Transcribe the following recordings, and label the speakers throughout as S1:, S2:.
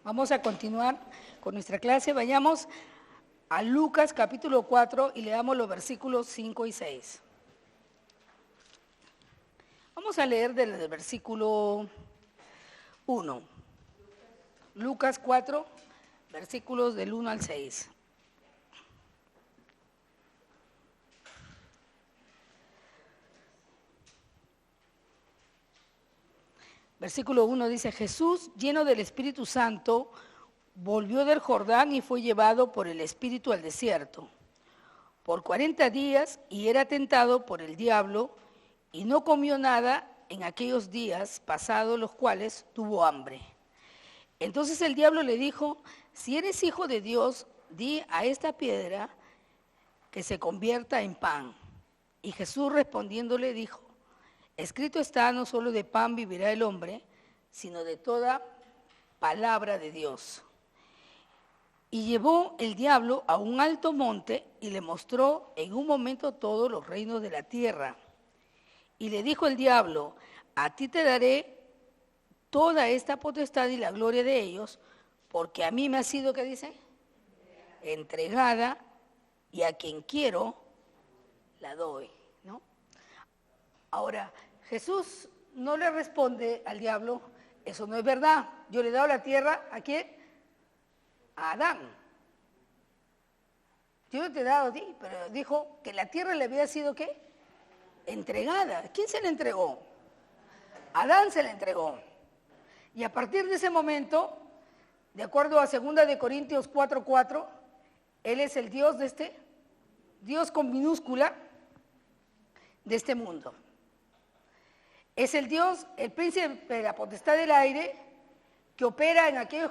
S1: Vamos a continuar con nuestra clase. Vayamos a Lucas capítulo 4 y leamos los versículos 5 y 6. Vamos a leer desde el versículo 1. Lucas 4, versículos del 1 al 6. Versículo 1 dice: Jesús, lleno del Espíritu Santo, volvió del Jordán y fue llevado por el Espíritu al desierto por 40 días, y era tentado por el diablo, y no comió nada en aquellos días pasados, los cuales tuvo hambre. Entonces el diablo le dijo: si eres hijo de Dios, di a esta piedra que se convierta en pan. Y Jesús respondiéndole dijo: escrito está, no solo de pan vivirá el hombre, sino de toda palabra de Dios. Y llevó el diablo a un alto monte y le mostró en un momento todos los reinos de la tierra. Y le dijo el diablo: a ti te daré toda esta potestad y la gloria de ellos, porque a mí me ha sido, ¿qué dice? Entregada, y a quien quiero la doy, ¿no? Ahora, Jesús no le responde al diablo: eso no es verdad, yo le he dado la tierra, ¿a quién? A Adán. Yo no te he dado a ti, pero dijo que la tierra le había sido, ¿qué? Entregada. ¿Quién se la entregó? Adán se la entregó. Y a partir de ese momento, de acuerdo a 2 de Corintios 4:4, Él es el Dios de este, Dios con minúscula, de este mundo. Es el Dios, el príncipe de la potestad del aire, que opera en aquellos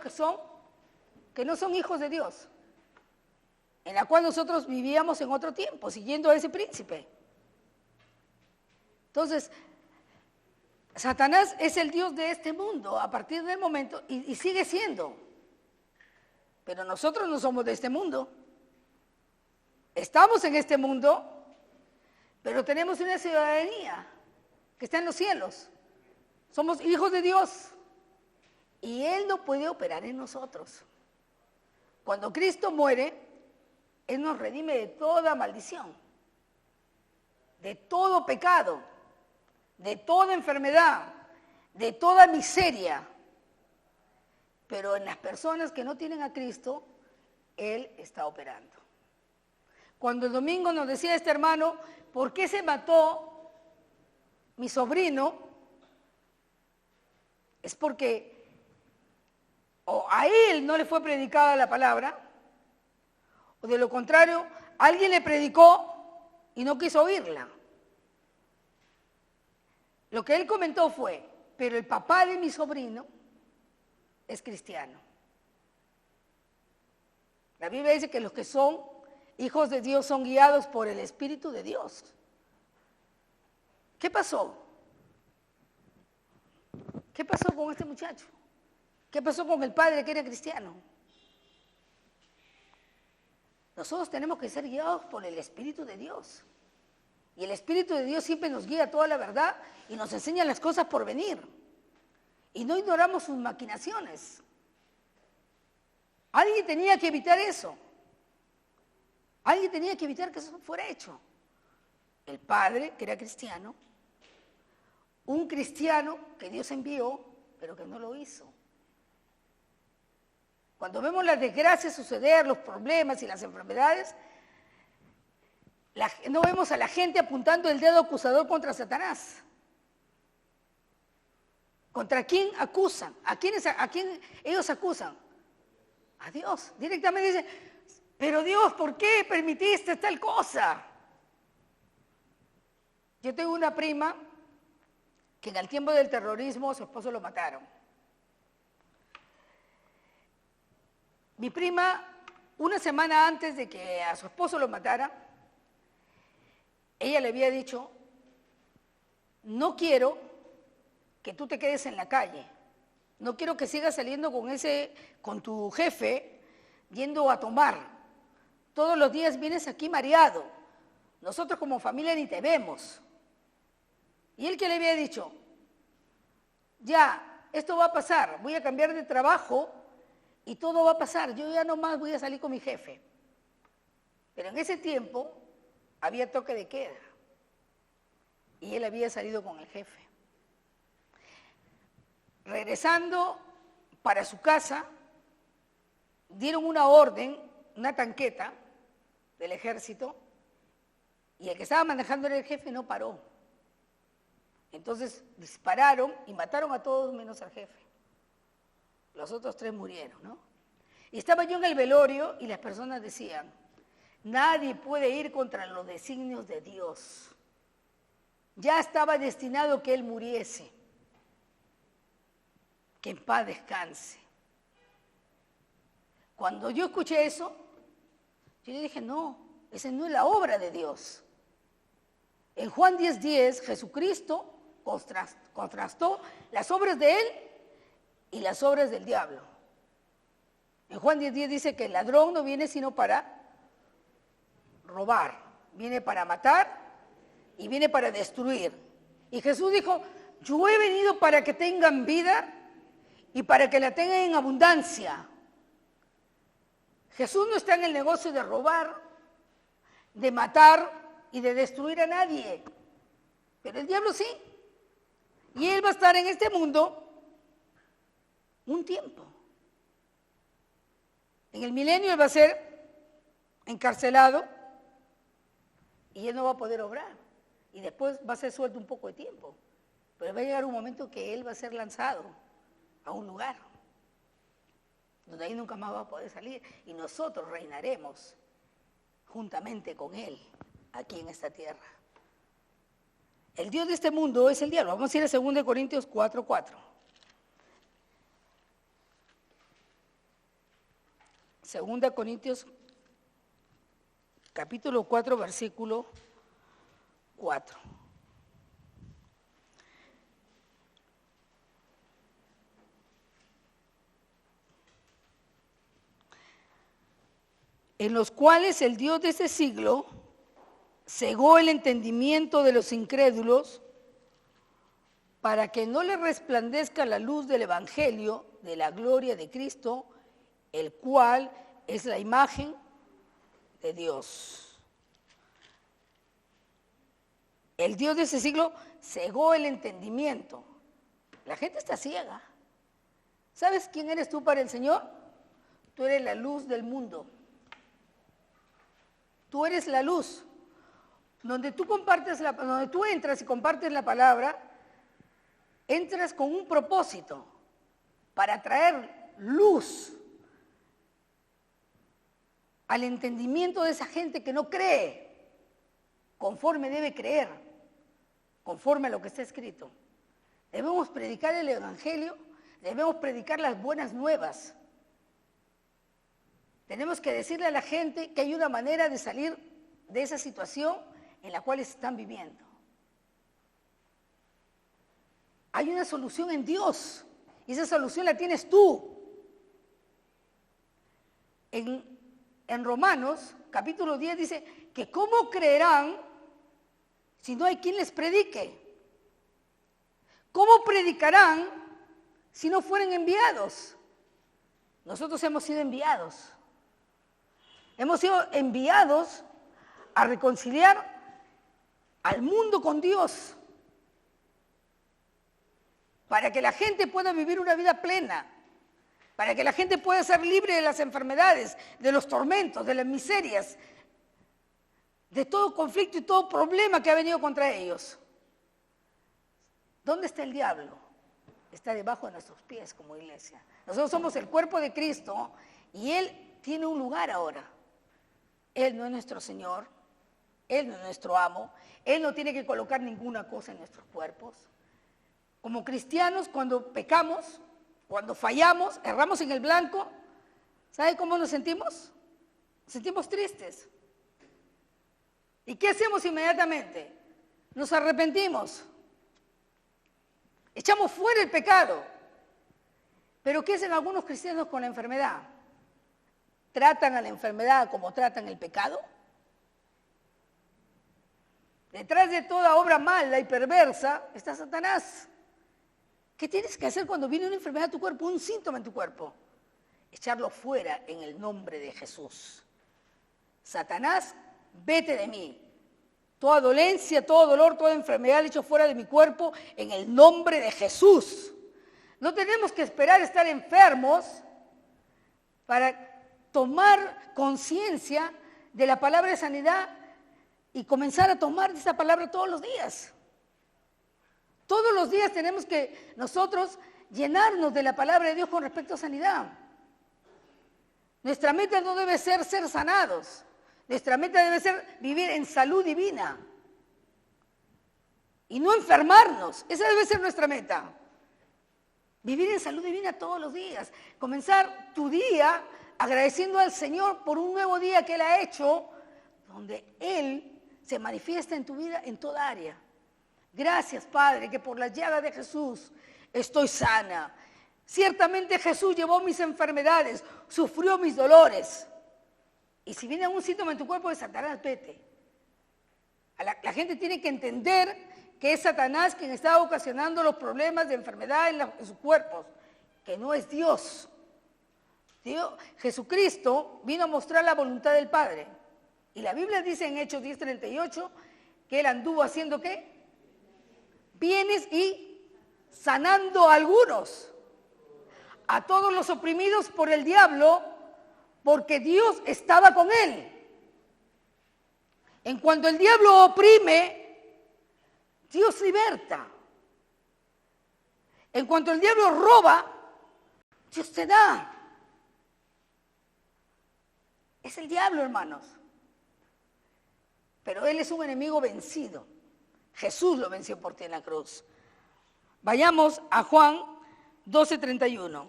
S1: que no son hijos de Dios, en la cual nosotros vivíamos en otro tiempo, siguiendo a ese príncipe. Entonces, Satanás es el Dios de este mundo a partir del momento, y sigue siendo. Pero nosotros no somos de este mundo. Estamos en este mundo, pero tenemos una ciudadanía que está en los cielos. Somos hijos de Dios y Él no puede operar en nosotros. Cuando Cristo muere, Él nos redime de toda maldición, de todo pecado, de toda enfermedad, de toda miseria. Pero en las personas que no tienen a Cristo, Él está operando. Cuando el domingo nos decía este hermano: ¿por qué se mató mi sobrino? Es porque o a él no le fue predicada la palabra, o de lo contrario, alguien le predicó y no quiso oírla. Lo que él comentó fue: pero el papá de mi sobrino es cristiano. La Biblia dice que los que son hijos de Dios son guiados por el Espíritu de Dios. ¿Qué pasó? ¿Qué pasó con este muchacho? ¿Qué pasó con el padre que era cristiano? Nosotros tenemos que ser guiados por el Espíritu de Dios. Y el Espíritu de Dios siempre nos guía a toda la verdad y nos enseña las cosas por venir. Y no ignoramos sus maquinaciones. Alguien tenía que evitar eso. Alguien tenía que evitar que eso fuera hecho. El padre, que era cristiano, un cristiano que Dios envió, pero que no lo hizo. Cuando vemos las desgracias suceder, los problemas y las enfermedades, no vemos a la gente apuntando el dedo acusador contra Satanás. ¿Contra quién acusan? ¿A quién ellos acusan? A Dios. Directamente dicen: pero Dios, ¿por qué permitiste tal cosa? Yo tengo una prima que en el tiempo del terrorismo a su esposo lo mataron. Mi prima, una semana antes de que a su esposo lo matara, ella le había dicho: no quiero que tú te quedes en la calle, no quiero que sigas saliendo con tu jefe, yendo a tomar. Todos los días vienes aquí mareado, nosotros como familia ni te vemos. Y él, que le había dicho: ya, esto va a pasar, voy a cambiar de trabajo y todo va a pasar. Yo ya nomás voy a salir con mi jefe. Pero en ese tiempo había toque de queda y él había salido con el jefe. Regresando para su casa, dieron una orden, una tanqueta del ejército, y el que estaba manejando era el jefe, no paró. Entonces dispararon y mataron a todos menos al jefe. Los otros 3 murieron, ¿no? Y estaba yo en el velorio y las personas decían, nadie puede ir contra los designios de Dios. Ya estaba destinado que él muriese. Que en paz descanse. Cuando yo escuché eso, yo le dije, no, esa no es la obra de Dios. En Juan 10:10, Jesucristo contrastó las obras de él y las obras del diablo. En Juan 10:10 dice que el ladrón no viene sino para robar, viene para matar y viene para destruir. Y Jesús dijo, yo he venido para que tengan vida y para que la tengan en abundancia. Jesús no está en el negocio de robar, de matar y de destruir a nadie, pero el diablo sí. Y él va a estar en este mundo un tiempo. En el milenio él va a ser encarcelado y él no va a poder obrar. Y después va a ser suelto un poco de tiempo. Pero va a llegar un momento que él va a ser lanzado a un lugar donde ahí nunca más va a poder salir. Y nosotros reinaremos juntamente con él aquí en esta tierra. El Dios de este mundo es el diablo. Vamos a ir a 2 Corintios 4:4. 2 Corintios capítulo 4, versículo 4. En los cuales el Dios de este siglo cegó el entendimiento de los incrédulos para que no les resplandezca la luz del Evangelio de la gloria de Cristo, el cual es la imagen de Dios. El Dios de ese siglo cegó el entendimiento. La gente está ciega. ¿Sabes quién eres tú para el Señor? Tú eres la luz del mundo. Tú eres la luz. Donde tú entras y compartes la palabra, entras con un propósito para traer luz al entendimiento de esa gente que no cree conforme debe creer, conforme a lo que está escrito. Debemos predicar el Evangelio, debemos predicar las buenas nuevas. Tenemos que decirle a la gente que hay una manera de salir de esa situación en la cual están viviendo. Hay una solución en Dios y esa solución la tienes tú. En Romanos, capítulo 10, dice que ¿cómo creerán si no hay quien les predique? ¿Cómo predicarán si no fueren enviados? Nosotros hemos sido enviados. Hemos sido enviados a reconciliar al mundo con Dios, para que la gente pueda vivir una vida plena, para que la gente pueda ser libre de las enfermedades, de los tormentos, de las miserias, de todo conflicto y todo problema que ha venido contra ellos. ¿Dónde está el diablo? Está debajo de nuestros pies como iglesia. Nosotros somos el cuerpo de Cristo y Él tiene un lugar ahora. Él no es nuestro Señor, Él no es nuestro amo, Él no tiene que colocar ninguna cosa en nuestros cuerpos. Como cristianos, cuando pecamos, cuando fallamos, erramos en el blanco, ¿sabe cómo nos sentimos? Nos sentimos tristes. ¿Y qué hacemos inmediatamente? Nos arrepentimos. Echamos fuera el pecado. Pero ¿qué hacen algunos cristianos con la enfermedad? ¿Tratan a la enfermedad como tratan el pecado? Detrás de toda obra mala y perversa está Satanás. ¿Qué tienes que hacer cuando viene una enfermedad a tu cuerpo, un síntoma en tu cuerpo? echarlo fuera en el nombre de Jesús. Satanás, vete de mí. Toda dolencia, todo dolor, toda enfermedad hecho fuera de mi cuerpo en el nombre de Jesús. No tenemos que esperar estar enfermos para tomar conciencia de la palabra de sanidad y comenzar a tomar esa palabra todos los días. Todos los días tenemos que nosotros llenarnos de la palabra de Dios con respecto a sanidad. Nuestra meta no debe ser sanados. Nuestra meta debe ser vivir en salud divina y no enfermarnos. Esa debe ser nuestra meta. Vivir en salud divina todos los días. Comenzar tu día agradeciendo al Señor por un nuevo día que Él ha hecho, donde Él se manifiesta en tu vida en toda área. Gracias, Padre, que por las llagas de Jesús estoy sana. Ciertamente Jesús llevó mis enfermedades, sufrió mis dolores. Y si viene algún síntoma en tu cuerpo de Satanás, vete. La gente tiene que entender que es Satanás quien está ocasionando los problemas de enfermedad en sus cuerpos, que no es Dios. Jesucristo vino a mostrar la voluntad del Padre. Y la Biblia dice en Hechos 10:38 que Él anduvo haciendo ¿qué? Bienes y sanando a algunos, a todos los oprimidos por el diablo, porque Dios estaba con Él. En cuanto el diablo oprime, Dios liberta. En cuanto el diablo roba, Dios te da. Es el diablo, hermanos. Pero él es un enemigo vencido. Jesús lo venció por ti en la cruz. Vayamos a Juan 12:31.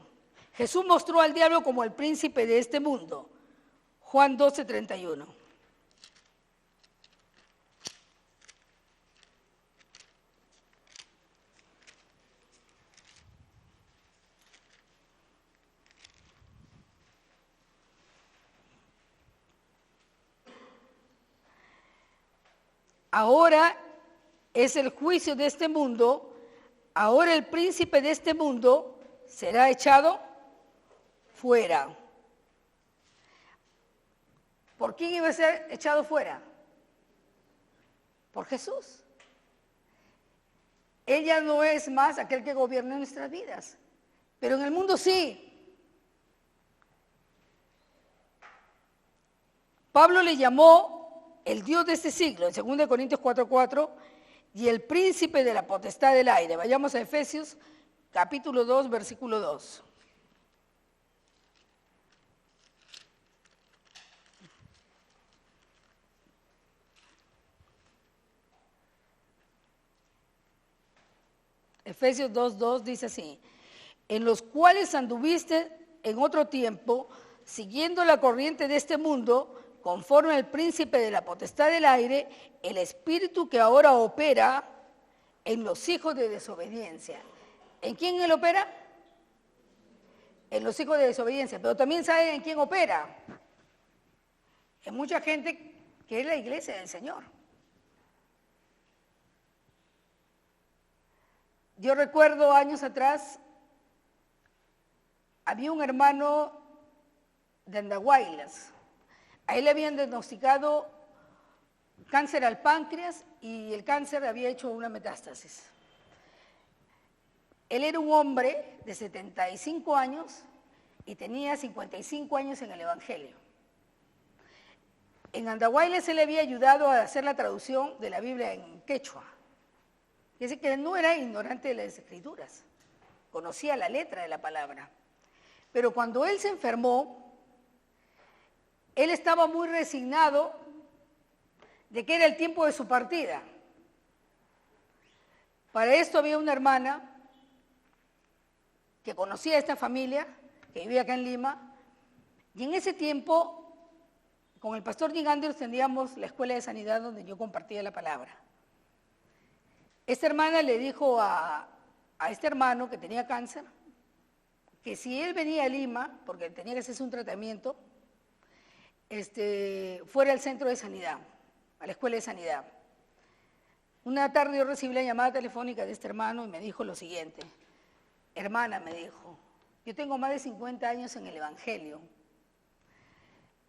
S1: Jesús mostró al diablo como el príncipe de este mundo. Juan 12:31. Ahora es el juicio de este mundo, ahora el príncipe de este mundo será echado fuera. ¿Por quién iba a ser echado fuera? Por Jesús. Él ya no es más aquel que gobierna nuestras vidas, pero en el mundo sí. Pablo le llamó el Dios de este siglo, en 2 Corintios 4:4, y el príncipe de la potestad del aire. Vayamos a Efesios capítulo 2, versículo 2. Efesios 2:2 dice así: en los cuales anduviste en otro tiempo, siguiendo la corriente de este mundo, conforme al príncipe de la potestad del aire, el espíritu que ahora opera en los hijos de desobediencia. ¿En quién él opera? En los hijos de desobediencia. Pero también saben en quién opera. En mucha gente que es la iglesia del Señor. Yo recuerdo años atrás, había un hermano de Andahuaylas. A él le habían diagnosticado cáncer al páncreas y el cáncer había hecho una metástasis. Él era un hombre de 75 años y tenía 55 años en el Evangelio. En Andahuaylas él le había ayudado a hacer la traducción de la Biblia en quechua. Es decir, que él no era ignorante de las Escrituras, conocía la letra de la palabra. Pero cuando él se enfermó, él estaba muy resignado de que era el tiempo de su partida. Para esto había una hermana que conocía a esta familia, que vivía acá en Lima, y en ese tiempo, con el pastor Gigandios teníamos la escuela de sanidad donde yo compartía la palabra. Esta hermana le dijo a este hermano que tenía cáncer, que si él venía a Lima, porque tenía que hacerse un tratamiento, fuera al centro de sanidad, a la escuela de sanidad. Una tarde yo recibí la llamada telefónica de este hermano y me dijo lo siguiente: hermana, me dijo, Yo tengo más de 50 años en el Evangelio.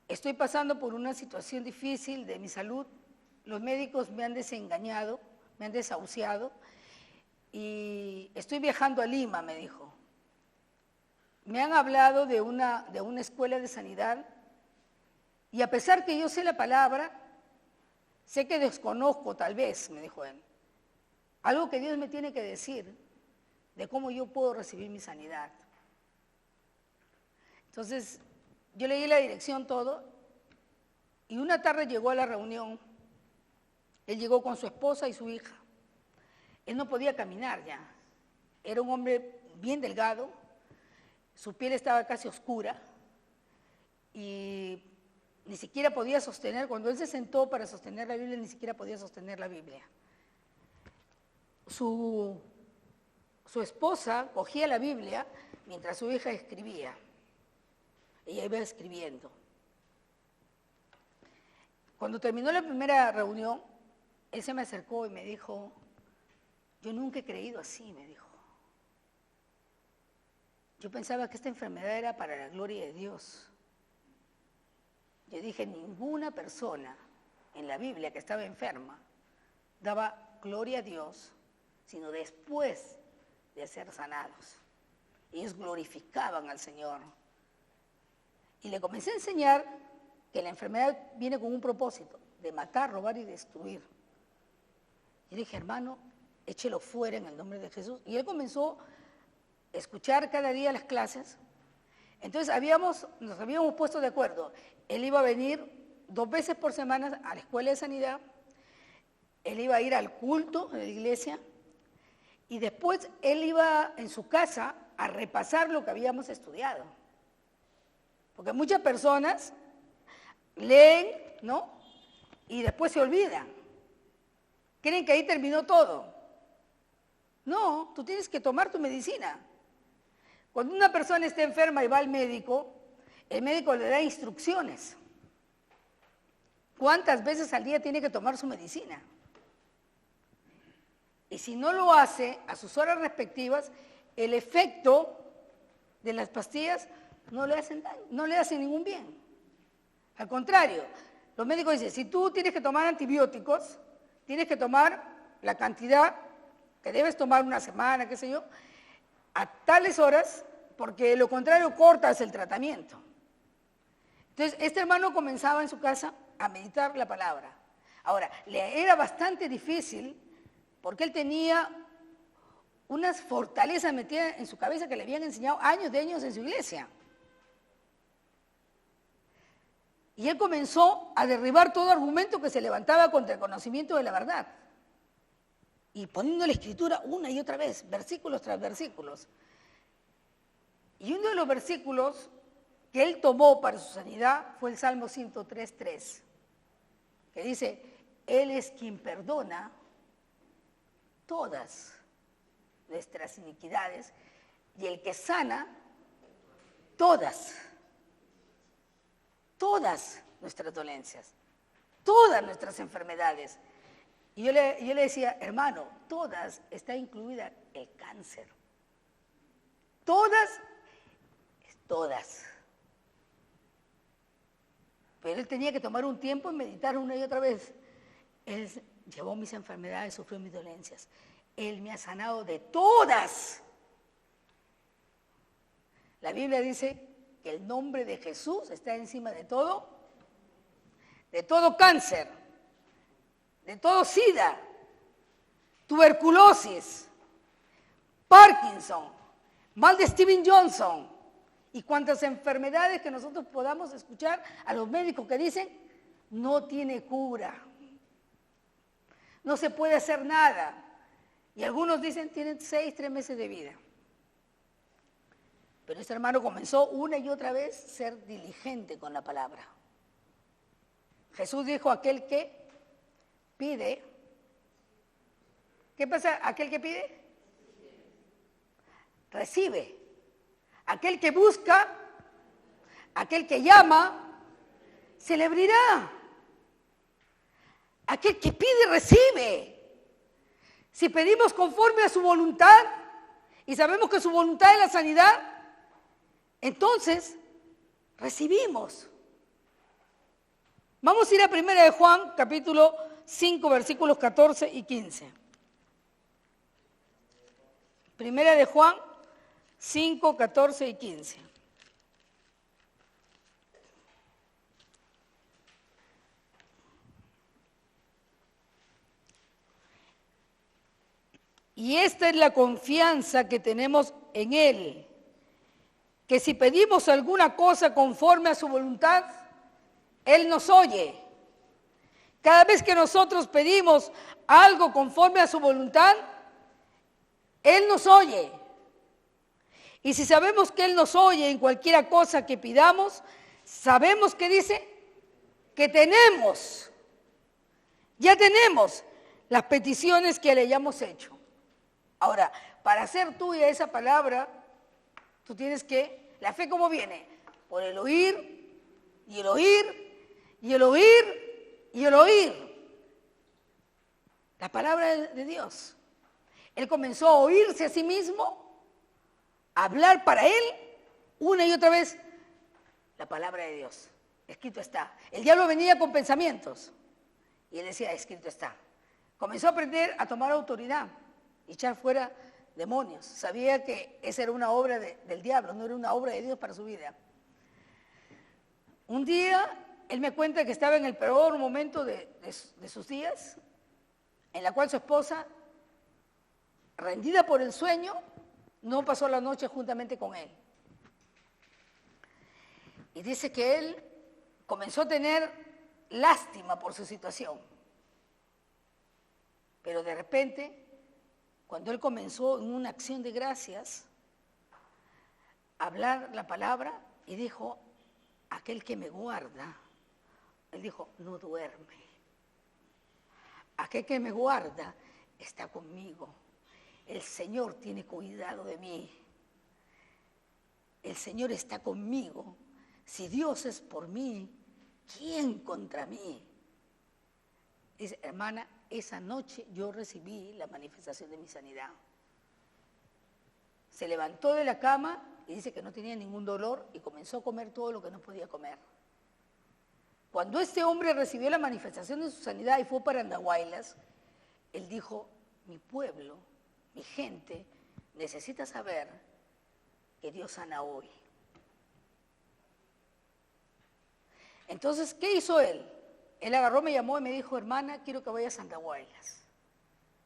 S1: Estoy pasando por una situación difícil de mi salud. Los médicos me han desengañado, me han desahuciado y estoy viajando a Lima, me dijo. Me han hablado de una escuela de sanidad y a pesar que yo sé la palabra, sé que desconozco tal vez, me dijo él, algo que Dios me tiene que decir de cómo yo puedo recibir mi sanidad. Entonces, yo leí la dirección todo y una tarde llegó a la reunión. Él llegó con su esposa y su hija. Él no podía caminar ya. Era un hombre bien delgado, su piel estaba casi oscura y ni siquiera podía sostener, cuando él se sentó para sostener la Biblia, ni siquiera podía sostener la Biblia. Su esposa cogía la Biblia mientras su hija escribía. Ella iba escribiendo. Cuando terminó la primera reunión, él se me acercó y me dijo, yo nunca he creído así, me dijo. Yo pensaba que esta enfermedad era para la gloria de Dios. Yo dije, ninguna persona en la Biblia que estaba enferma daba gloria a Dios, sino después de ser sanados. Ellos glorificaban al Señor. Y le comencé a enseñar que la enfermedad viene con un propósito, de matar, robar y destruir. Y le dije, hermano, échelo fuera en el nombre de Jesús. Y él comenzó a escuchar cada día las clases. Entonces nos habíamos puesto de acuerdo. Él iba a venir 2 veces por semana a la escuela de sanidad. Él iba a ir al culto de la iglesia. Y después él iba en su casa a repasar lo que habíamos estudiado. Porque muchas personas leen, ¿no? Y después se olvidan. Creen que ahí terminó todo. No, tú tienes que tomar tu medicina. Cuando una persona está enferma y va al médico, el médico le da instrucciones. ¿Cuántas veces al día tiene que tomar su medicina? Y si no lo hace a sus horas respectivas, el efecto de las pastillas no le hacen daño, no le hacen ningún bien. Al contrario, los médicos dicen, si tú tienes que tomar antibióticos, tienes que tomar la cantidad que debes tomar una semana, qué sé yo, a tales horas, porque de lo contrario cortas el tratamiento. Entonces, este hermano comenzaba en su casa a meditar la palabra. Ahora, le era bastante difícil porque él tenía unas fortalezas metidas en su cabeza que le habían enseñado años de años en su iglesia. Y él comenzó a derribar todo argumento que se levantaba contra el conocimiento de la verdad. Y poniendo la escritura una y otra vez, versículos tras versículos. Y uno de los versículos que él tomó para su sanidad fue el Salmo 103:3, que dice, Él es quien perdona todas nuestras iniquidades y el que sana todas nuestras dolencias, todas nuestras enfermedades. Y yo le decía, hermano, todas, está incluida el cáncer. Todas. Pero él tenía que tomar un tiempo y meditar una y otra vez. Él llevó mis enfermedades, sufrió mis dolencias. Él me ha sanado de todas. La Biblia dice que el nombre de Jesús está encima de todo cáncer, de todo SIDA, tuberculosis, Parkinson, mal de Steven Johnson y cuantas enfermedades que nosotros podamos escuchar a los médicos que dicen no tiene cura, no se puede hacer nada. Y algunos dicen tienen 3 meses de vida. Pero este hermano comenzó una y otra vez a ser diligente con la palabra. Jesús dijo, aquel que pide, ¿qué pasa? Aquel que pide, recibe. Aquel que busca, aquel que llama, se le abrirá. Aquel que pide, recibe. Si pedimos conforme a su voluntad y sabemos que su voluntad es la sanidad, Entonces, recibimos. Vamos a ir a 1 de Juan, capítulo 5, versículos 14 y 15. 1 de Juan 5, 14 y 15. Y esta es la confianza que tenemos en Él, que si pedimos alguna cosa conforme a su voluntad, Él nos oye. Cada vez que nosotros pedimos algo conforme a su voluntad, Él nos oye. Y si sabemos que Él nos oye en cualquier cosa que pidamos, sabemos que dice que tenemos, ya tenemos las peticiones que le hayamos hecho. Ahora, para hacer tuya esa palabra, tú tienes que, la fe ¿cómo viene? Por el oír, y el oír, y el oír, y el oír. La palabra de Dios. Él comenzó a oírse a sí mismo, a hablar para él, una y otra vez, la palabra de Dios. Escrito está. El diablo venía con pensamientos, y él decía, escrito está. Comenzó a aprender a tomar autoridad, y echar fuera demonios. Sabía que esa era una obra del diablo, no era una obra de Dios para su vida. Un día, él me cuenta que estaba en el peor momento de sus días, en la cual su esposa, rendida por el sueño, no pasó la noche juntamente con él. Y dice que él comenzó a tener lástima por su situación. Pero de repente, cuando él comenzó en una acción de gracias, a hablar la palabra y dijo, aquel que me guarda, él dijo, no duerme. Aquel que me guarda está conmigo. El Señor tiene cuidado de mí. El Señor está conmigo. Si Dios es por mí, ¿quién contra mí? Dice, hermana, esa noche yo recibí la manifestación de mi sanidad. Se levantó de la cama y dice que no tenía ningún dolor y comenzó a comer todo lo que no podía comer. Cuando este hombre recibió la manifestación de su sanidad y fue para Andahuaylas, él dijo, mi pueblo, mi gente, necesita saber que Dios sana hoy. Entonces, ¿qué hizo él? Él agarró, me llamó y me dijo, hermana, quiero que vayas a Andahuaylas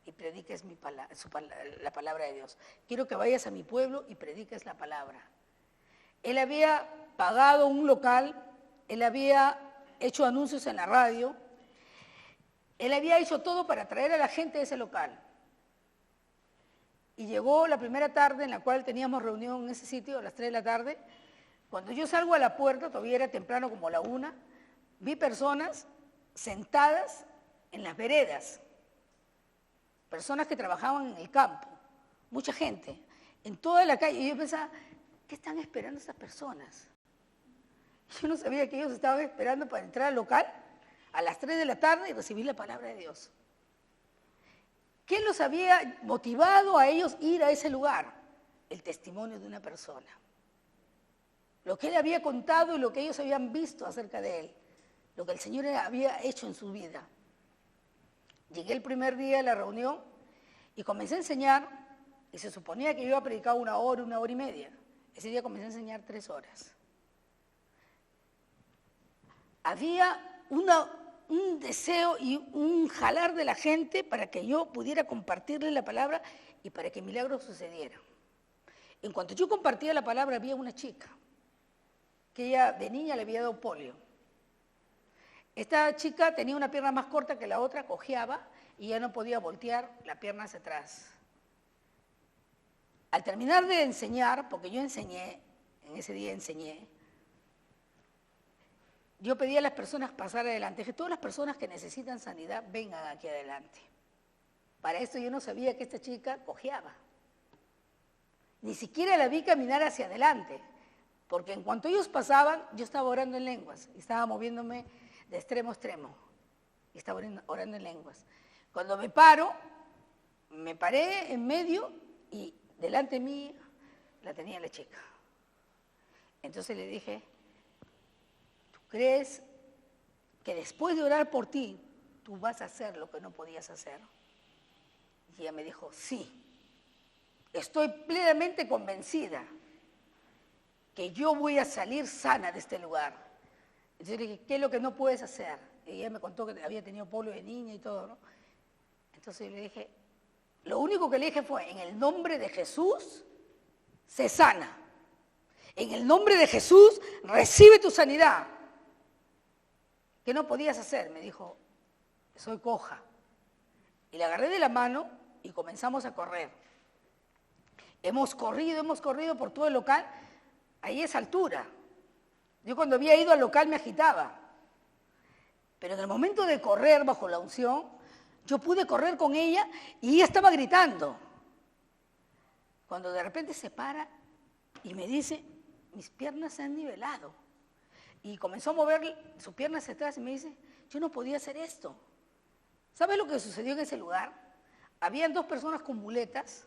S1: y prediques la palabra de Dios. Quiero que vayas a mi pueblo y prediques la palabra. Él había pagado un local, él había hecho anuncios en la radio, él había hecho todo para atraer a la gente de ese local. Y llegó la primera tarde en la cual teníamos reunión en ese sitio, a las 3 de la tarde. Cuando yo salgo a la puerta, todavía era temprano como la 1, vi personas sentadas en las veredas, personas que trabajaban en el campo, mucha gente, en toda la calle. Y yo pensaba, ¿qué están esperando esas personas? Yo no sabía que ellos estaban esperando para entrar al local a las 3 de la tarde y recibir la palabra de Dios. ¿Qué los había motivado a ellos ir a ese lugar? El testimonio de una persona. Lo que él había contado y lo que ellos habían visto acerca de él. Lo que el Señor había hecho en su vida. Llegué el primer día de la reunión y comencé a enseñar, y se suponía que yo iba a predicar 1 hora, 1 hora y media. Ese día comencé a enseñar 3 horas. Había un deseo y un jalar de la gente para que yo pudiera compartirle la palabra y para que milagros sucedieran. En cuanto yo compartía la palabra, había una chica que ella de niña le había dado polio. Esta chica tenía una pierna más corta que la otra, cojeaba y ya no podía voltear la pierna hacia atrás. Al terminar de enseñar, porque yo enseñé, en ese día enseñé, yo pedí a las personas pasar adelante, que todas las personas que necesitan sanidad vengan aquí adelante. Para esto yo no sabía que esta chica cojeaba. Ni siquiera la vi caminar hacia adelante, porque en cuanto ellos pasaban, yo estaba orando en lenguas, y estaba moviéndome de extremo a extremo, y estaba orando en lenguas. Cuando me paré en medio, y delante de mí la tenía la chica. Entonces le dije, ¿tú crees que después de orar por ti, tú vas a hacer lo que no podías hacer? Y ella me dijo, sí, estoy plenamente convencida que yo voy a salir sana de este lugar. Entonces le dije, ¿qué es lo que no puedes hacer? Y ella me contó que había tenido polio de niña y todo, ¿no? Entonces yo le dije, lo único que le dije fue, en el nombre de Jesús, se sana. En el nombre de Jesús, recibe tu sanidad. ¿Qué no podías hacer? Me dijo, soy coja. Y le agarré de la mano y comenzamos a correr. Hemos corrido por todo el local. Ahí es altura. Yo cuando había ido al local me agitaba. Pero en el momento de correr bajo la unción, yo pude correr con ella y ella estaba gritando. Cuando de repente se para y me dice, mis piernas se han nivelado. Y comenzó a mover sus piernas hacia atrás y me dice, yo no podía hacer esto. ¿Sabes lo que sucedió en ese lugar? Habían 2 personas con muletas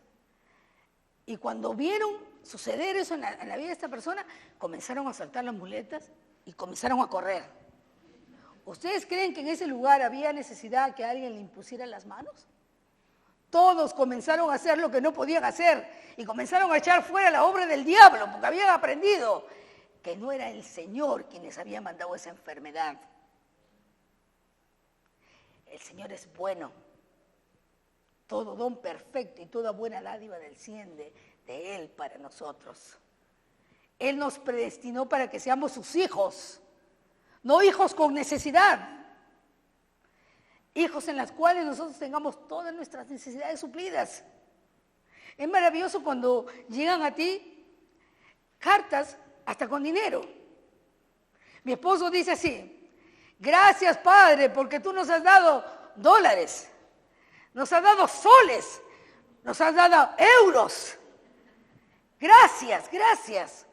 S1: y cuando vieron suceder eso en la vida de esta persona, comenzaron a saltar las muletas y comenzaron a correr. ¿Ustedes creen que en ese lugar había necesidad que alguien le impusiera las manos? Todos comenzaron a hacer lo que no podían hacer y comenzaron a echar fuera la obra del diablo porque habían aprendido que no era el Señor quien les había mandado esa enfermedad. El Señor es bueno. Todo don perfecto y toda buena dádiva desciende de Él para nosotros. Él nos predestinó para que seamos sus hijos, no hijos con necesidad. Hijos en los cuales nosotros tengamos todas nuestras necesidades suplidas. Es maravilloso cuando llegan a ti cartas hasta con dinero. Mi esposo dice así, gracias Padre porque tú nos has dado dólares, nos has dado soles, nos has dado euros. Gracias, gracias.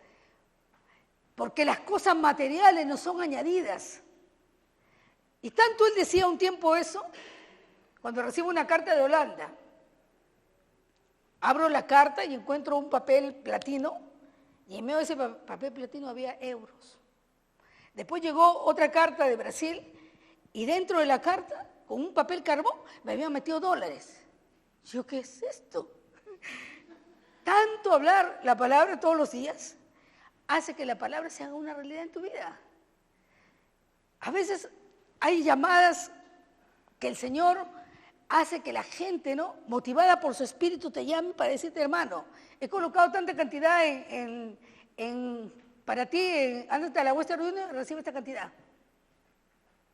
S1: Porque las cosas materiales nos son añadidas. Y tanto él decía un tiempo eso, cuando recibo una carta de Holanda. Abro la carta y encuentro un papel platino, y en medio de ese papel platino había euros. Después llegó otra carta de Brasil, y dentro de la carta, con un papel carbón, me habían metido dólares. Yo, ¿qué es esto? Tanto hablar la palabra todos los días hace que la palabra se haga una realidad en tu vida. A veces hay llamadas que el Señor hace que la gente, ¿no?, motivada por su espíritu, te llame para decirte, hermano, he colocado tanta cantidad para ti, ándate a la Western Union y recibe esta cantidad.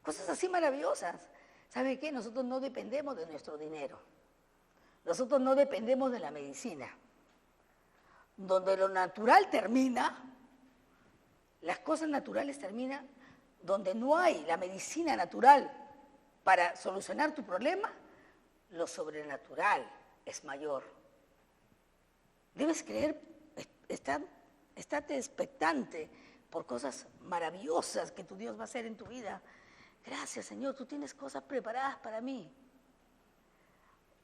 S1: Cosas así maravillosas. ¿Sabe qué? Nosotros no dependemos de nuestro dinero. Nosotros no dependemos de la medicina. Donde lo natural termina, las cosas naturales terminan, donde no hay la medicina natural para solucionar tu problema, lo sobrenatural es mayor. Debes creer, estate expectante por cosas maravillosas que tu Dios va a hacer en tu vida. Gracias, Señor, tú tienes cosas preparadas para mí.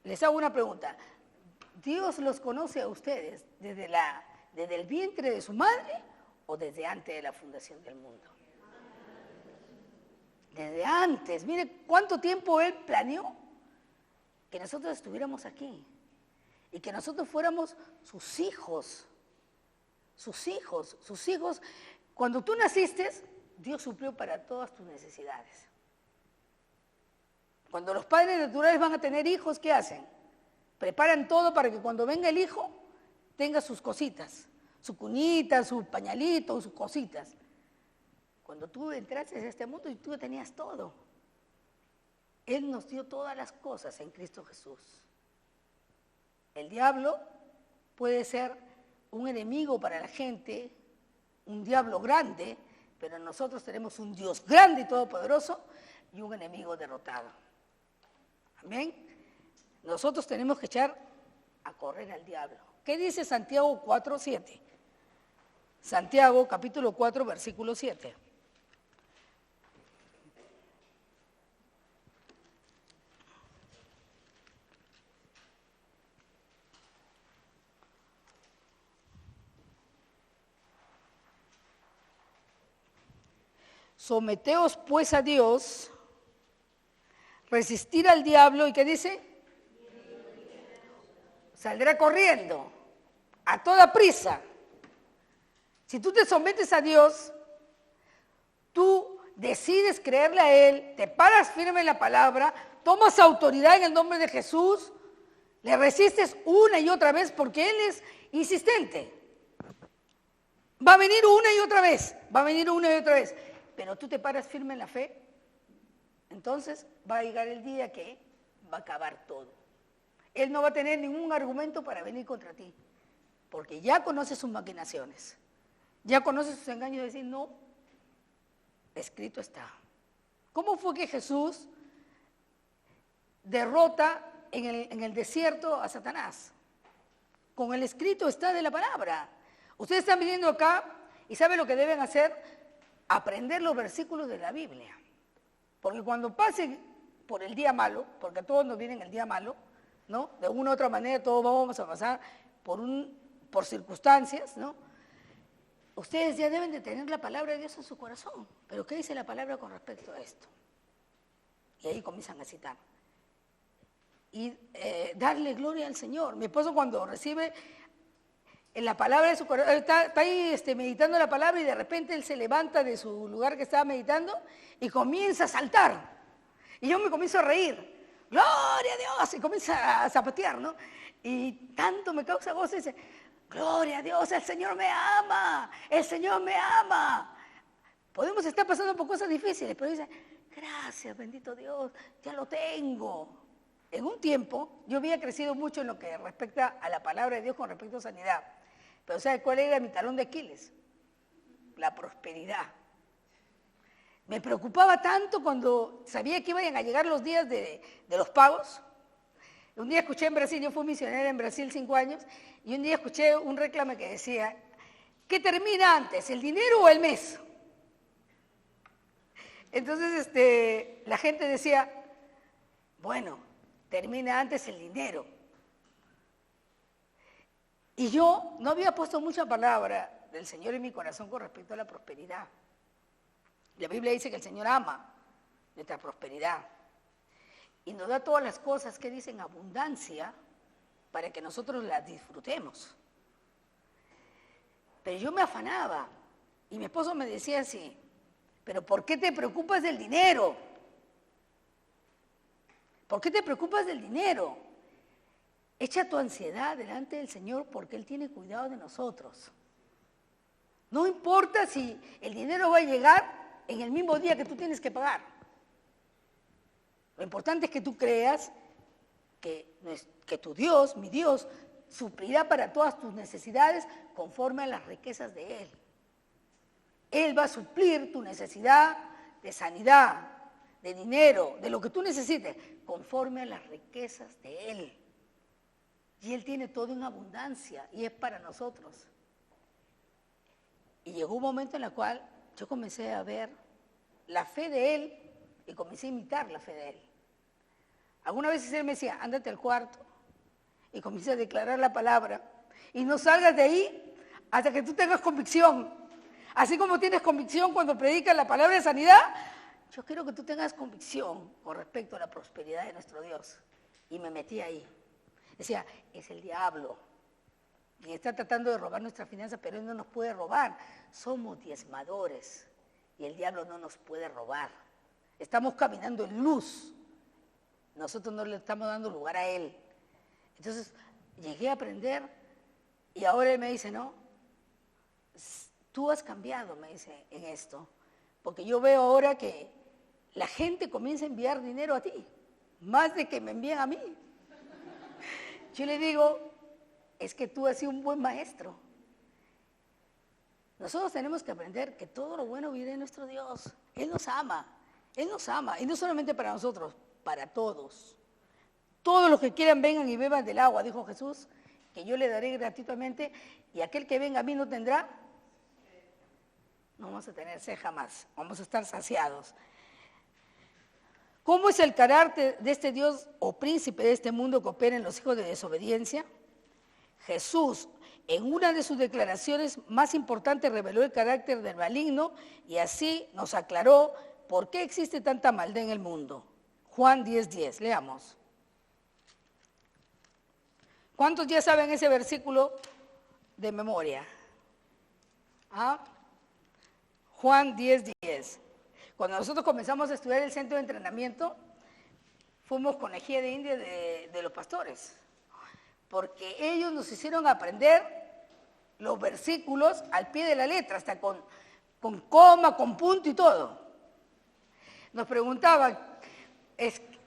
S1: Les hago una pregunta. ¿Dios los conoce a ustedes desde el vientre de su madre o desde antes de la fundación del mundo? Desde antes. Mire cuánto tiempo Él planeó que nosotros estuviéramos aquí y que nosotros fuéramos sus hijos. Sus hijos, sus hijos. Cuando tú naciste, Dios suplió para todas tus necesidades. Cuando los padres naturales van a tener hijos, ¿qué hacen? Preparan todo para que cuando venga el hijo tenga sus cositas, su cunita, su pañalito, sus cositas. Cuando tú entraste a este mundo y tú tenías todo, Él nos dio todas las cosas en Cristo Jesús. El diablo puede ser un enemigo para la gente, un diablo grande, pero nosotros tenemos un Dios grande y todopoderoso y un enemigo derrotado. Amén. Nosotros tenemos que echar a correr al diablo. ¿Qué dice Santiago 4:7? Santiago capítulo 4, versículo 7. Someteos pues a Dios, resistir al diablo, ¿y qué dice? Saldrá corriendo, a toda prisa. Si tú te sometes a Dios, tú decides creerle a Él, te paras firme en la palabra, tomas autoridad en el nombre de Jesús, le resistes una y otra vez porque Él es insistente. Va a venir una y otra vez, va a venir una y otra vez, pero tú te paras firme en la fe, entonces va a llegar el día que va a acabar todo. Él no va a tener ningún argumento para venir contra ti, porque ya conoce sus maquinaciones, ya conoce sus engaños de decir, no, escrito está. ¿Cómo fue que Jesús derrota en el desierto a Satanás? Con el escrito está de la palabra. Ustedes están viniendo acá y ¿saben lo que deben hacer? Aprender los versículos de la Biblia. Porque cuando pasen por el día malo, porque a todos nos viene el día malo, ¿no? De una u otra manera todos vamos a pasar por circunstancias, ¿no? Ustedes ya deben de tener la palabra de Dios en su corazón. ¿Pero qué dice la palabra con respecto a esto? Y ahí comienzan a citar. Y darle gloria al Señor. Mi esposo cuando recibe en la palabra de su corazón, está ahí meditando la palabra y de repente él se levanta de su lugar que estaba meditando y comienza a saltar. Y yo me comienzo a reír. ¡Gloria a Dios! Y comienza a zapatear, ¿no? Y tanto me causa gozo y dice, ¡gloria a Dios! ¡El Señor me ama! ¡El Señor me ama! Podemos estar pasando por cosas difíciles, pero dice, gracias, bendito Dios, ya lo tengo. En un tiempo, yo había crecido mucho en lo que respecta a la palabra de Dios con respecto a sanidad. Pero ¿sabe cuál era mi talón de Aquiles? La prosperidad. Me preocupaba tanto cuando sabía que iban a llegar los días de los pagos. Un día escuché en Brasil, yo fui misionera en Brasil 5 años, y un día escuché un reclame que decía, ¿qué termina antes, el dinero o el mes? Entonces la gente decía, bueno, termina antes el dinero. Y yo no había puesto mucha palabra del Señor en mi corazón con respecto a la prosperidad. La Biblia dice que el Señor ama nuestra prosperidad y nos da todas las cosas que dicen abundancia para que nosotros las disfrutemos. Pero yo me afanaba y mi esposo me decía así, ¿pero por qué te preocupas del dinero? ¿Por qué te preocupas del dinero? Echa tu ansiedad delante del Señor porque Él tiene cuidado de nosotros. No importa si el dinero va a llegar en el mismo día que tú tienes que pagar. Lo importante es que tú creas que tu Dios, mi Dios, suplirá para todas tus necesidades conforme a las riquezas de Él. Él va a suplir tu necesidad de sanidad, de dinero, de lo que tú necesites, conforme a las riquezas de Él. Y Él tiene todo en abundancia y es para nosotros. Y llegó un momento en el cual yo comencé a ver la fe de Él y comencé a imitar la fe de Él. Algunas veces Él me decía, ándate al cuarto y comienza a declarar la palabra y no salgas de ahí hasta que tú tengas convicción. Así como tienes convicción cuando predicas la palabra de sanidad, yo quiero que tú tengas convicción con respecto a la prosperidad de nuestro Dios. Y me metí ahí. Decía, es el diablo quien está tratando de robar nuestras finanzas, pero Él no nos puede robar. Somos diezmadores y el diablo no nos puede robar. Estamos caminando en luz. Nosotros no le estamos dando lugar a Él. Entonces llegué a aprender y ahora Él me dice, no, tú has cambiado, me dice, en esto. Porque yo veo ahora que la gente comienza a enviar dinero a ti, más de que me envíen a mí. Yo le digo, es que tú has sido un buen maestro. Nosotros tenemos que aprender que todo lo bueno viene de nuestro Dios. Él nos ama, y no solamente para nosotros, para todos. Todos los que quieran vengan y beban del agua, dijo Jesús, que yo le daré gratuitamente, y aquel que venga a mí no tendrá, no vamos a tener sed jamás, vamos a estar saciados. ¿Cómo es el carácter de este Dios o príncipe de este mundo que opera en los hijos de desobediencia? Jesús, En una de sus declaraciones más importantes reveló el carácter del maligno y así nos aclaró por qué existe tanta maldad en el mundo. Juan 10:10, leamos. ¿Cuántos ya saben ese versículo de memoria? ¿Ah? Juan 10:10. Cuando nosotros comenzamos a estudiar el centro de entrenamiento, fuimos conejía de India de los pastores, porque ellos nos hicieron aprender los versículos al pie de la letra, hasta con coma, con punto y todo. Nos preguntaban,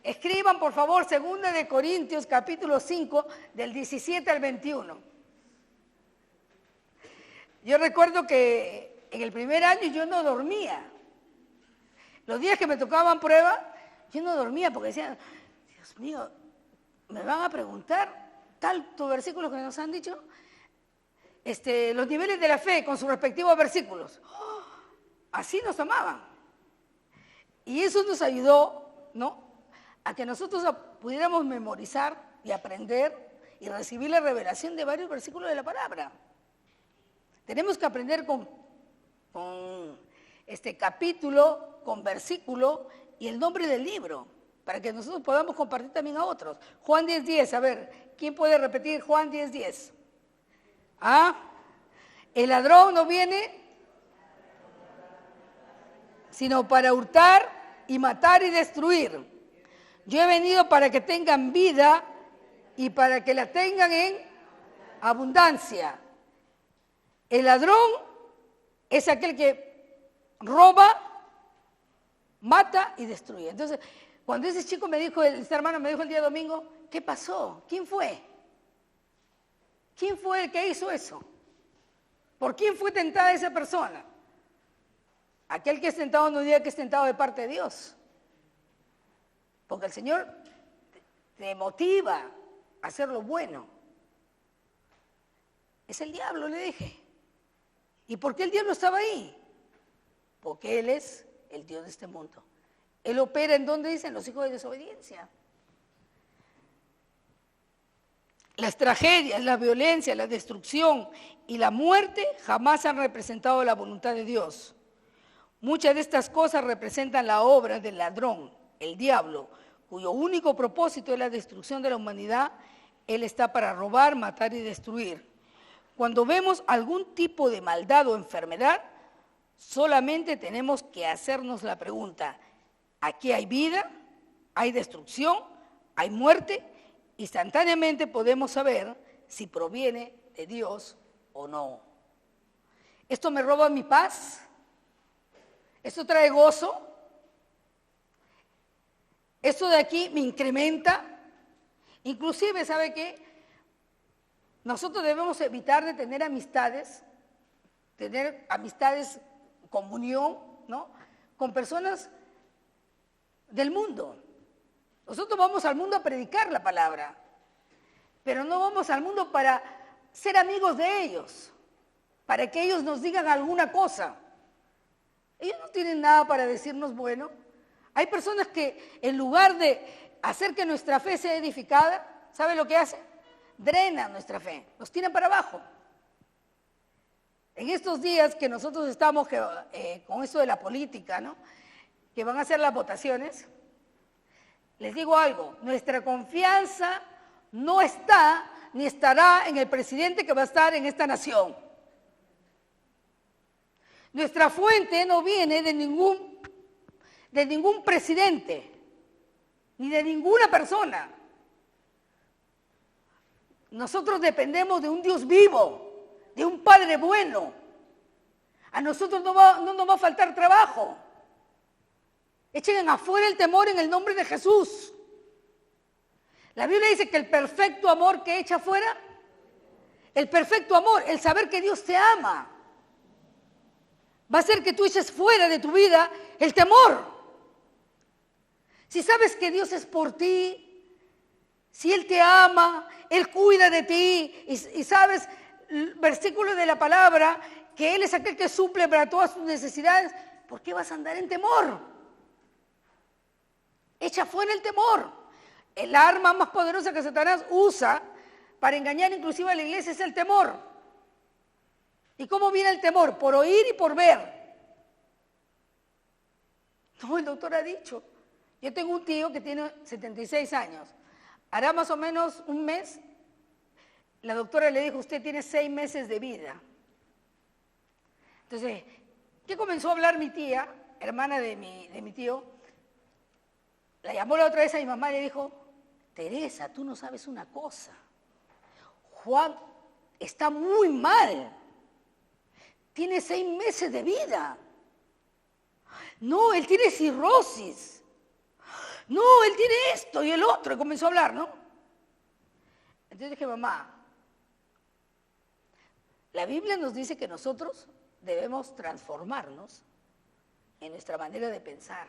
S1: escriban por favor 2 de Corintios capítulo 5 del 17 al 21. Yo recuerdo que en el primer año yo no dormía. Los días que me tocaban prueba, yo no dormía porque decían, Dios mío, me van a preguntar tantos versículos que nos han dicho, los niveles de la fe con sus respectivos versículos. ¡Oh! Así nos amaban. Y eso nos ayudó, ¿no?, a que nosotros pudiéramos memorizar y aprender y recibir la revelación de varios versículos de la palabra. Tenemos que aprender con capítulo, con versículo y el nombre del libro, para que nosotros podamos compartir también a otros. Juan 10:10, a ver, ¿quién puede repetir Juan 10:10? ¿Ah? El ladrón no viene sino para hurtar y matar y destruir. Yo he venido para que tengan vida y para que la tengan en abundancia. El ladrón es aquel que roba, mata y destruye. Entonces, cuando ese chico me dijo, este hermano me dijo el día domingo, ¿qué pasó? ¿Quién fue? ¿Quién fue el que hizo eso? ¿Por quién fue tentada esa persona? Aquel que es tentado no diga que es tentado de parte de Dios. Porque el Señor te motiva a hacer lo bueno. Es el diablo, le dije. ¿Y por qué el diablo estaba ahí? Porque Él es el Dios de este mundo. Él opera en donde dicen los hijos de desobediencia. Las tragedias, la violencia, la destrucción y la muerte jamás han representado la voluntad de Dios. Muchas de estas cosas representan la obra del ladrón, el diablo, cuyo único propósito es la destrucción de la humanidad. Él está para robar, matar y destruir. Cuando vemos algún tipo de maldad o enfermedad, solamente tenemos que hacernos la pregunta, ¿aquí hay vida? ¿Hay destrucción? ¿Hay muerte? Instantáneamente podemos saber si proviene de Dios o no. ¿Esto me roba mi paz? ¿Esto trae gozo? ¿Esto de aquí me incrementa? Inclusive, ¿sabe qué? Nosotros debemos evitar de tener amistades comunión, ¿no?, con personas del mundo. Nosotros vamos al mundo a predicar la palabra, pero no vamos al mundo para ser amigos de ellos, para que ellos nos digan alguna cosa. Ellos no tienen nada para decirnos bueno. Hay personas que en lugar de hacer que nuestra fe sea edificada, ¿sabe lo que hacen? Drenan nuestra fe, nos tiran para abajo. En estos días que nosotros estamos con esto de la política, ¿no?, que van a hacer las votaciones, les digo algo, nuestra confianza no está ni estará en el presidente que va a estar en esta nación. Nuestra fuente no viene de ningún presidente, ni de ninguna persona. Nosotros dependemos de un Dios vivo, de un Padre bueno. A nosotros no nos va a faltar trabajo. Echen afuera el temor en el nombre de Jesús. La Biblia dice que el perfecto amor que echa afuera, el perfecto amor, el saber que Dios te ama, va a hacer que tú eches fuera de tu vida el temor. Si sabes que Dios es por ti, si Él te ama, Él cuida de ti, y sabes el versículo de la palabra, que Él es aquel que suple para todas tus necesidades, ¿por qué vas a andar en temor? Echa fuera el temor. El arma más poderosa que Satanás usa para engañar inclusive a la iglesia es el temor. ¿Y cómo viene el temor? Por oír y por ver. No, el doctor ha dicho. Yo tengo un tío que tiene 76 años. Hará más o menos un mes, la doctora le dijo, usted tiene 6 meses de vida. Entonces, ¿qué comenzó a hablar mi tía, hermana de mi tío? La llamó la otra vez a mi mamá y le dijo, Teresa, tú no sabes una cosa. Juan está muy mal. Tiene 6 meses de vida. No, él tiene cirrosis. No, él tiene esto y el otro. Y comenzó a hablar, ¿no? Entonces dije, mamá, la Biblia nos dice que nosotros debemos transformarnos en nuestra manera de pensar.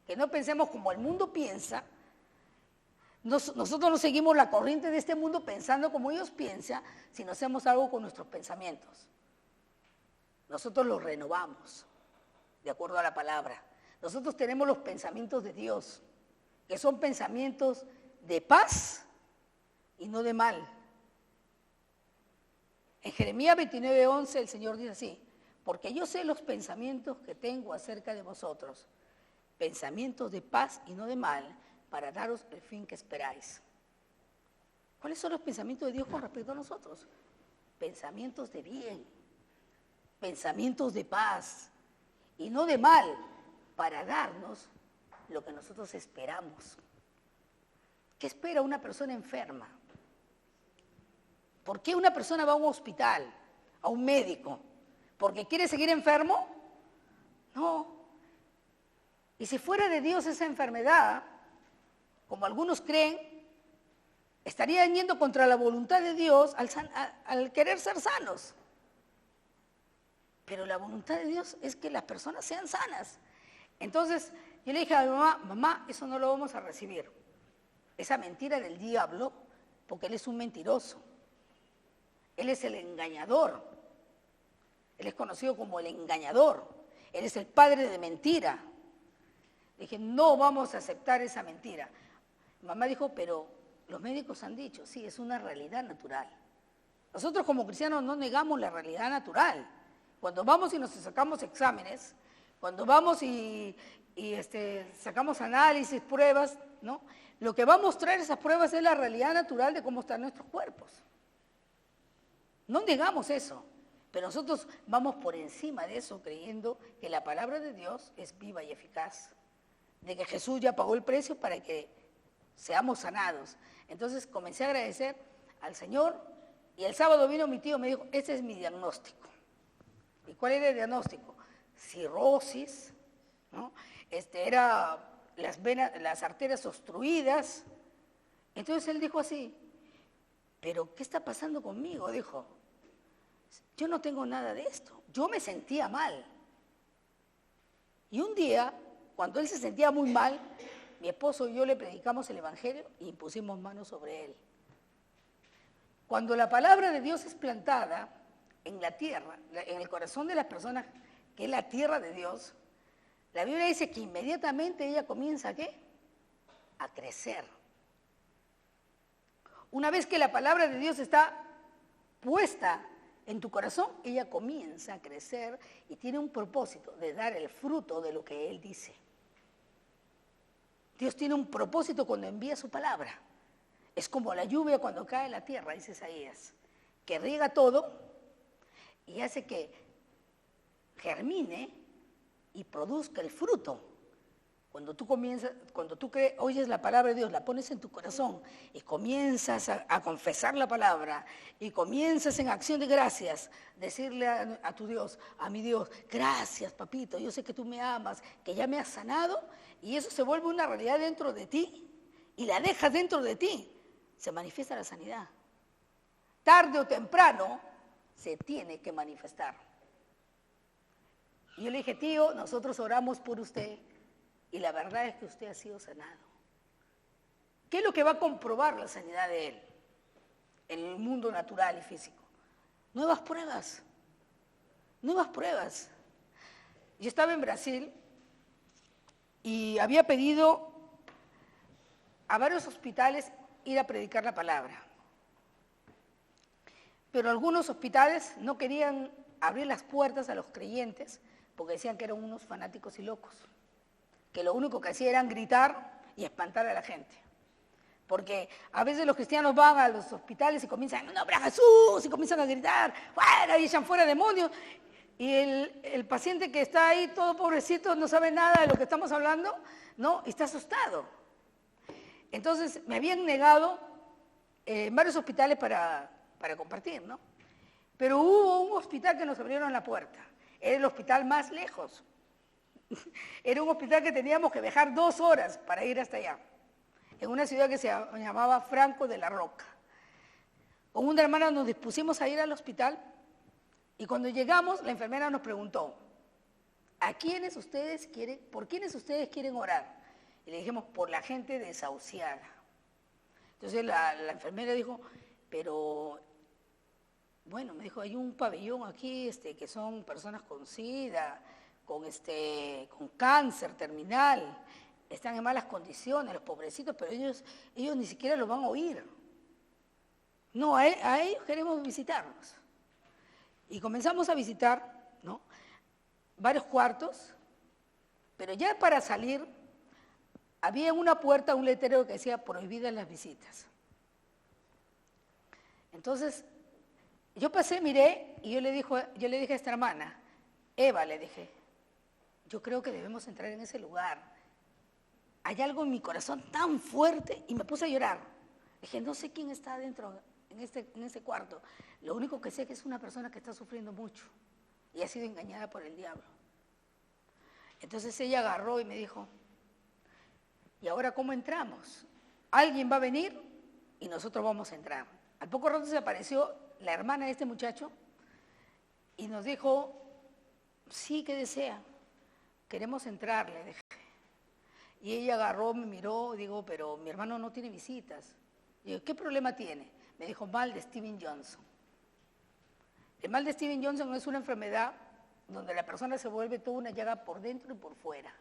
S1: Que no pensemos como el mundo piensa. Nosotros no seguimos la corriente de este mundo pensando como ellos piensan, sino hacemos algo con nuestros pensamientos. Nosotros los renovamos, de acuerdo a la palabra. Nosotros tenemos los pensamientos de Dios, que son pensamientos de paz y no de mal. En Jeremías 29:11 el Señor dice así, porque yo sé los pensamientos que tengo acerca de vosotros, pensamientos de paz y no de mal, para daros el fin que esperáis. ¿Cuáles son los pensamientos de Dios con respecto a nosotros? Pensamientos de bien, pensamientos de paz y no de mal, para darnos lo que nosotros esperamos. ¿Qué espera una persona enferma? ¿Por qué una persona va a un hospital, a un médico? ¿Porque quiere seguir enfermo? No. Y si fuera de Dios esa enfermedad, como algunos creen, estarían yendo contra la voluntad de Dios al querer ser sanos. Pero la voluntad de Dios es que las personas sean sanas. Entonces, yo le dije a mi mamá, mamá, eso no lo vamos a recibir. Esa mentira del diablo, porque él es un mentiroso. Él es el engañador. Él es conocido como el engañador. Él es el padre de mentira. Dije, no vamos a aceptar esa mentira. Mi mamá dijo, pero los médicos han dicho, sí, es una realidad natural. Nosotros como cristianos no negamos la realidad natural. Cuando vamos y nos sacamos exámenes, cuando vamos y sacamos análisis, pruebas, ¿no? Lo que va a mostrar esas pruebas es la realidad natural de cómo están nuestros cuerpos. No negamos eso, pero nosotros vamos por encima de eso creyendo que la palabra de Dios es viva y eficaz, de que Jesús ya pagó el precio para que seamos sanados. Entonces comencé a agradecer al Señor y el sábado vino mi tío y me dijo, ese es mi diagnóstico. ¿Y cuál era el diagnóstico? Cirrosis, ¿no? Era las venas, las arterias obstruidas. Entonces él dijo así, ¿pero qué está pasando conmigo? Dijo, yo no tengo nada de esto, yo me sentía mal. Y un día, cuando él se sentía muy mal, mi esposo y yo le predicamos el Evangelio y impusimos manos sobre él. Cuando la palabra de Dios es plantada en la tierra, en el corazón de las personas, que es la tierra de Dios, la Biblia dice que inmediatamente ella comienza, ¿qué? A crecer. Una vez que la palabra de Dios está puesta en tu corazón, ella comienza a crecer y tiene un propósito de dar el fruto de lo que Él dice. Dios tiene un propósito cuando envía su palabra. Es como la lluvia cuando cae en la tierra, dice Isaías, que riega todo y hace que germine y produzca el fruto. Cuando tú oyes la palabra de Dios, la pones en tu corazón y comienzas a confesar la palabra y comienzas en acción de gracias, decirle a tu Dios, a mi Dios, gracias papito, yo sé que tú me amas, que ya me has sanado, y eso se vuelve una realidad dentro de ti y la dejas dentro de ti, se manifiesta la sanidad. Tarde o temprano se tiene que manifestar. Y yo le dije, tío, nosotros oramos por usted y la verdad es que usted ha sido sanado. ¿Qué es lo que va a comprobar la sanidad de él en el mundo natural y físico? Nuevas pruebas, nuevas pruebas. Yo estaba en Brasil y había pedido a varios hospitales ir a predicar la palabra. Pero algunos hospitales no querían abrir las puertas a los creyentes porque decían que eran unos fanáticos y locos, que lo único que hacían era gritar y espantar a la gente. Porque a veces los cristianos van a los hospitales y comienzan, ¡no, para Jesús! Y comienzan a gritar, ¡fuera! Y echan fuera demonios. Y el paciente que está ahí, todo pobrecito, no sabe nada de lo que estamos hablando, ¿no? Y está asustado. Entonces me habían negado en varios hospitales para compartir, ¿no? Pero hubo un hospital que nos abrieron la puerta. Era el hospital más lejos. Era un hospital que teníamos que viajar 2 horas para ir hasta allá, en una ciudad que se llamaba Franco de la Roca. Con una hermana nos dispusimos a ir al hospital y cuando llegamos la enfermera nos preguntó, ¿por quiénes ustedes quieren orar? Y le dijimos, por la gente desahuciada. Entonces la enfermera dijo, pero, bueno, me dijo, hay un pabellón aquí que son personas con SIDA, con cáncer terminal, están en malas condiciones, los pobrecitos, pero ellos ni siquiera los van a oír. No, a ellos queremos visitarlos. Y comenzamos a visitar, ¿no?, varios cuartos, pero ya para salir había en una puerta un letrero que decía prohibidas las visitas. Entonces, yo pasé, miré y yo le dije a esta hermana, Eva, le dije, yo creo que debemos entrar en ese lugar. Hay algo en mi corazón tan fuerte y me puse a llorar. Dije, no sé quién está adentro en ese cuarto. Lo único que sé es que es una persona que está sufriendo mucho y ha sido engañada por el diablo. Entonces ella agarró y me dijo, ¿y ahora cómo entramos? Alguien va a venir y nosotros vamos a entrar. Al poco rato se apareció la hermana de este muchacho y nos dijo, sí, ¿qué desea? Queremos entrar, le dije. Y ella agarró, me miró, digo, pero mi hermano no tiene visitas. Y yo, ¿qué problema tiene? Me dijo, mal de Steven Johnson. El mal de Steven Johnson es una enfermedad donde la persona se vuelve toda una llaga por dentro y por fuera.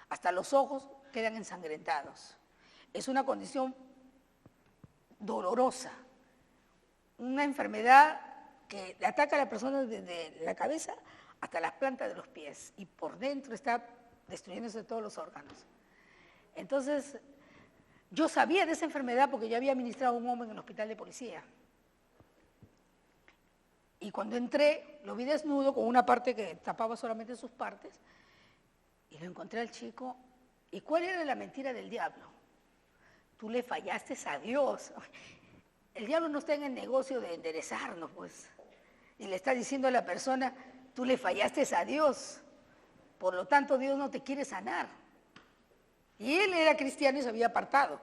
S1: Hasta los ojos quedan ensangrentados. Es una condición dolorosa, una enfermedad que ataca a la persona desde la cabeza hasta las plantas de los pies y por dentro está destruyéndose todos los órganos. Entonces, yo sabía de esa enfermedad porque yo había administrado a un hombre en el hospital de policía. Y cuando entré, lo vi desnudo con una parte que tapaba solamente sus partes y lo encontré al chico. ¿Y cuál era la mentira del diablo? Tú le fallaste a Dios. El diablo no está en el negocio de enderezarnos, pues. Y le está diciendo a la persona, tú le fallaste a Dios. Por lo tanto, Dios no te quiere sanar. Y él era cristiano y se había apartado.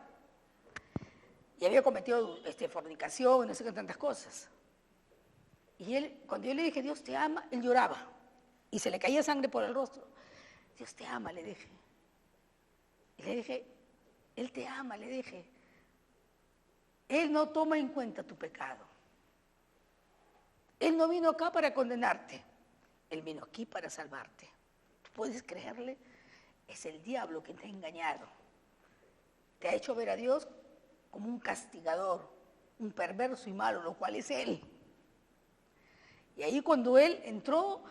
S1: Y había cometido fornicación y no sé qué tantas cosas. Y él, cuando yo le dije, Dios te ama, él lloraba. Y se le caía sangre por el rostro. Dios te ama, le dije. Y le dije, Él te ama, le dije. Él no toma en cuenta tu pecado. Él no vino acá para condenarte. Él vino aquí para salvarte. ¿Tú puedes creerle? Es el diablo que te ha engañado. Te ha hecho ver a Dios como un castigador, un perverso y malo, lo cual es Él. Y ahí cuando él entró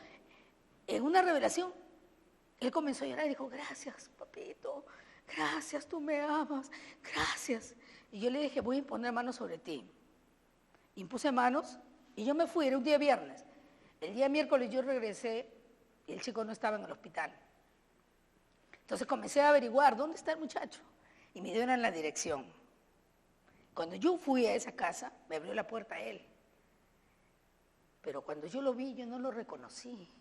S1: en una revelación, él comenzó a llorar y dijo, gracias, papito, gracias, tú me amas, gracias. Y yo le dije, voy a imponer manos sobre ti. Impuse manos y yo me fui, era un día viernes. El día miércoles yo regresé y el chico no estaba en el hospital. Entonces comencé a averiguar, ¿dónde está el muchacho? Y me dieron la dirección. Cuando yo fui a esa casa, me abrió la puerta él. Pero cuando yo lo vi, yo no lo reconocí.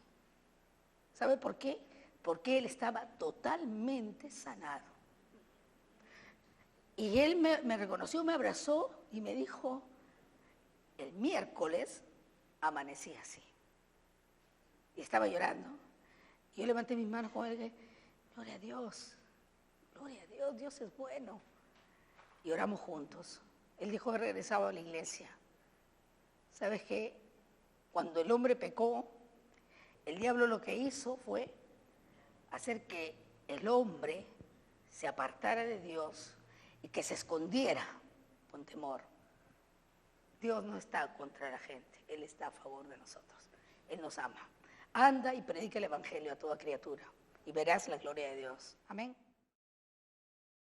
S1: ¿Sabe por qué? Porque él estaba totalmente sanado. Y él me reconoció, me abrazó y me dijo, el miércoles amanecí así. Y estaba llorando. Y yo levanté mis manos con él y dije, gloria a Dios, Dios es bueno. Y oramos juntos. Él dijo que regresaba a la iglesia. ¿Sabes qué? Cuando el hombre pecó, el diablo lo que hizo fue hacer que el hombre se apartara de Dios y que se escondiera con temor. Dios no está contra la gente, Él está a favor de nosotros. Él nos ama. Anda y predica el evangelio a toda criatura y verás la gloria de Dios. Amén.